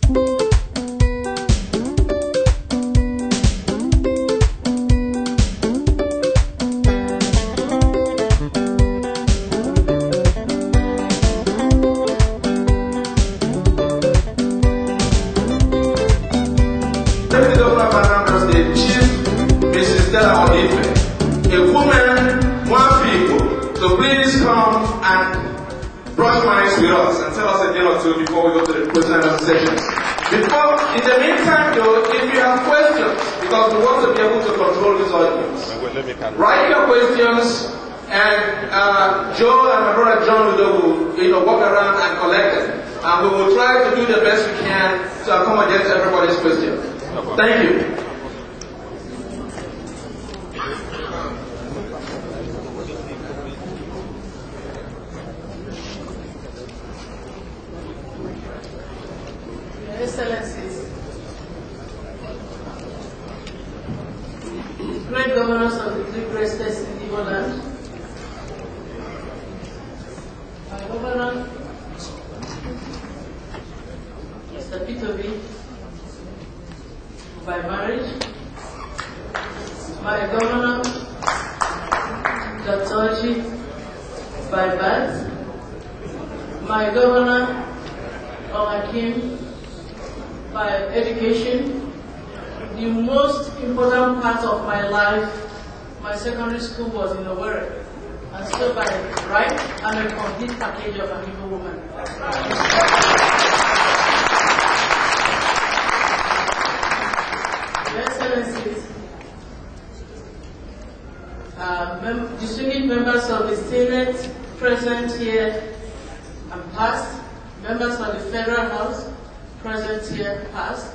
A woman, one people, so please come and brush minds with us and tell us a thing or two before we go to the question and answer sessions. In the meantime though, if you have questions, because we want to be able to control this audience, write your questions and Joe and my brother John will walk around and collect them. And we will try to do the best we can to accommodate everybody's question. Thank you. Excellencies, great governors of the three great states in Igbo land, my governor, Mr. Peter by marriage, my governor, Dr. Oji, by birth, my governor, Ohakim, by education. The most important part of my life, my secondary school was in Owerri, and so by right, I'm a complete package of an Igbo woman. Your Excellencies, distinguished members of the Senate present here and past, members of the Federal House present here past,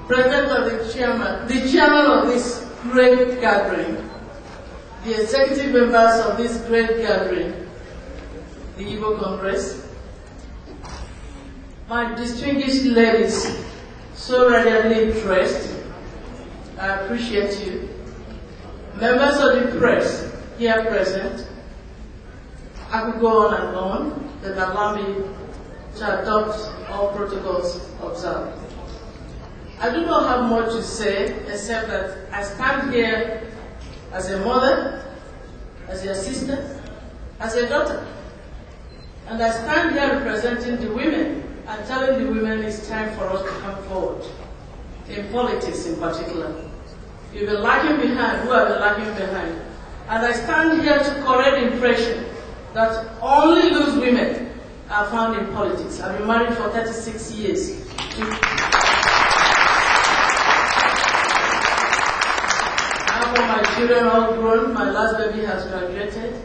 President of the chairman of this great gathering, the executive members of this great gathering, the Igbo Congress, my distinguished ladies, so radiantly dressed, I appreciate you. Members of the press here present, I could go on and on, but allow me to adopt all protocols observed. I do not have much to say except that I stand here as a mother, as a sister, as a daughter. And I stand here representing the women and telling the women it's time for us to come forward, in politics in particular. You've been lagging behind, who have been lagging behind. And I stand here to correct the impression that only those women are found in politics. I've been married for 36 years. My children all grown, my last baby has graduated, and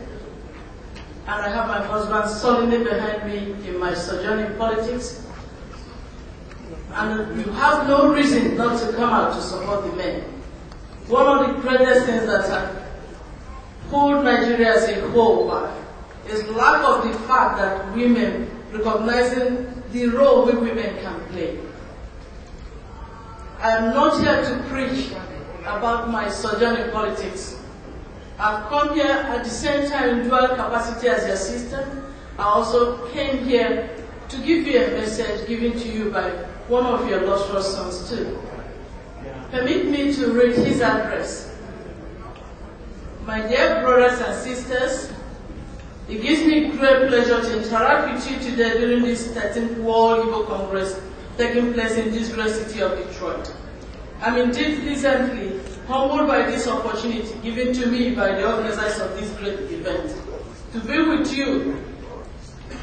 I have my husband solidly behind me in my sojourn in politics. And you have no reason not to come out to support the men. One of the greatest things that have pulled Nigeria as a whole back is lack of the fact that women recognizing the role we women can play. I am not here to preach about my sojourn in politics. I've come here at the same time in dual capacity as your sister. I also came here to give you a message given to you by one of your illustrious sons too. Permit me to read his address. My dear brothers and sisters, it gives me great pleasure to interact with you today during this 13th World Igbo Congress taking place in this great city of Detroit. I'm indeed pleasantly humbled by this opportunity given to me by the organizers of this great event to be with you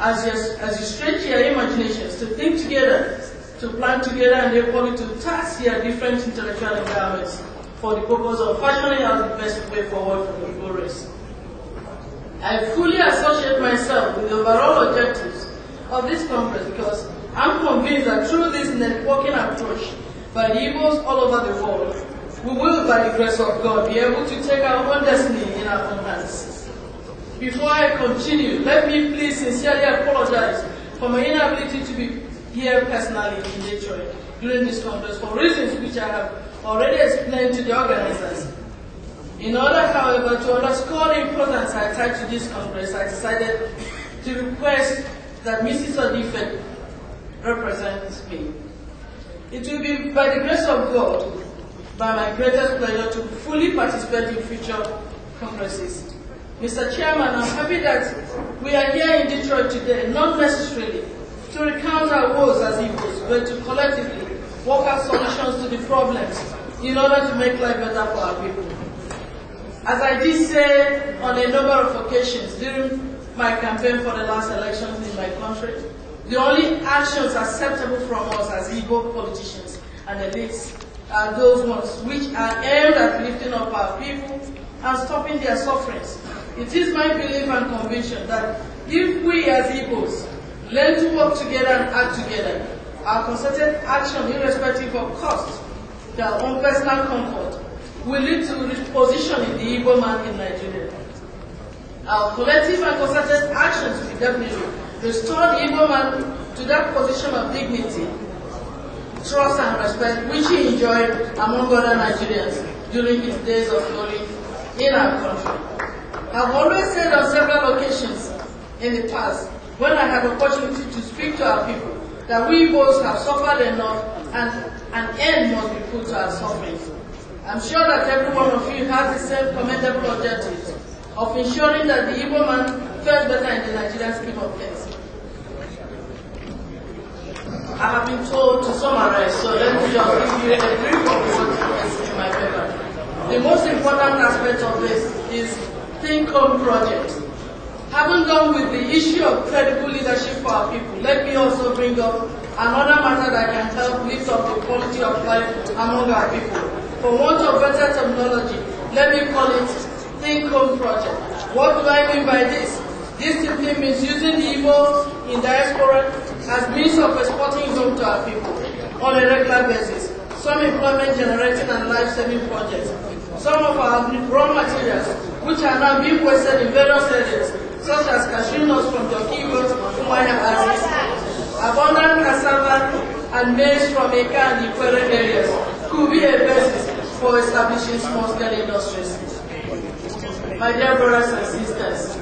as you stretch your imaginations, to think together, to plan together, and equally to task your different intellectual endowments for the purpose of fashioning out the best way forward for the Igbo race. I fully associate myself with the overall objectives of this conference because I'm convinced that through this networking approach by the Igbos all over the world, we will, by the grace of God, be able to take our own destiny in our own hands. Before I continue, let me please sincerely apologize for my inability to be here personally in Detroit during this conference for reasons which I have already explained to the organizers. In order, however, to underscore the importance I attach to this Congress, I decided to request that Mrs. Odife represents me. It will be by the grace of God, by my greatest pleasure to fully participate in future Congresses. Mr. Chairman, I'm happy that we are here in Detroit today, not necessarily to recount our woes as Igbos, but to collectively work out solutions to the problems in order to make life better for our people. As I did say on a number of occasions during my campaign for the last elections in my country, the only actions acceptable from us as Igbo politicians and elites are those ones which are aimed at lifting up our people and stopping their sufferings. It is my belief and conviction that if we as Igbos learn to work together and act together, our concerted action, irrespective of cost, their own personal comfort, will lead to repositioning the Igbo man in Nigeria. Our collective and concerted actions will definitely restore the Igbo man to that position of dignity, trust and respect which he enjoyed among other Nigerians during his days of glory in our country. I've always said on several occasions in the past, when I have opportunity to speak to our people, that we Igbos have suffered enough and an end must be put to our suffering. I'm sure that every one of you has the same commendable objectives of ensuring that the Igbo man fares better in the Nigerian scheme of things. I have been told to summarize, so let me just give you a brief of what is in my paper. The most important aspect of this is Think Home Project. Having gone with the issue of credible leadership for our people, let me also bring up another matter that can help lift up the quality of life among our people. For want of better terminology, let me call it Think Home Project. What do I mean by this? This simply means using the Igbo in diaspora as means of exporting home to our people on a regular basis. Some employment generating and life-saving projects. Some of our raw materials, which are now being wasted in various areas, such as cashew nuts from Jokibo, Umaya Aziz, abundant cassava and maize from Eka and Ikwere areas, could be a basis for establishing small-scale industries. My dear brothers and sisters,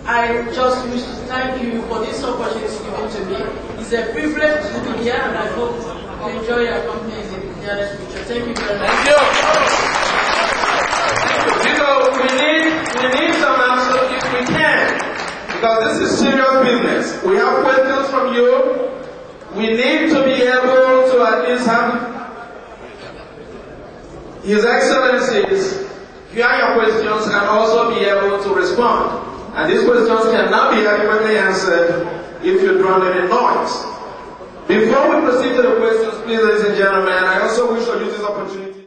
I just wish to thank you for this opportunity given to me. It's a privilege to be here, and I hope you enjoy your company in the nearest future. Thank you very much. Thank you. You know, we need some answers if we can, because this is serious business. We have questions from you. We need to be able to at least have His Excellencies hear your questions and also be able to respond. And these questions cannot be adequately answered if you drown any noise. Before we proceed to the questions, please, ladies and gentlemen, I also wish to use this opportunity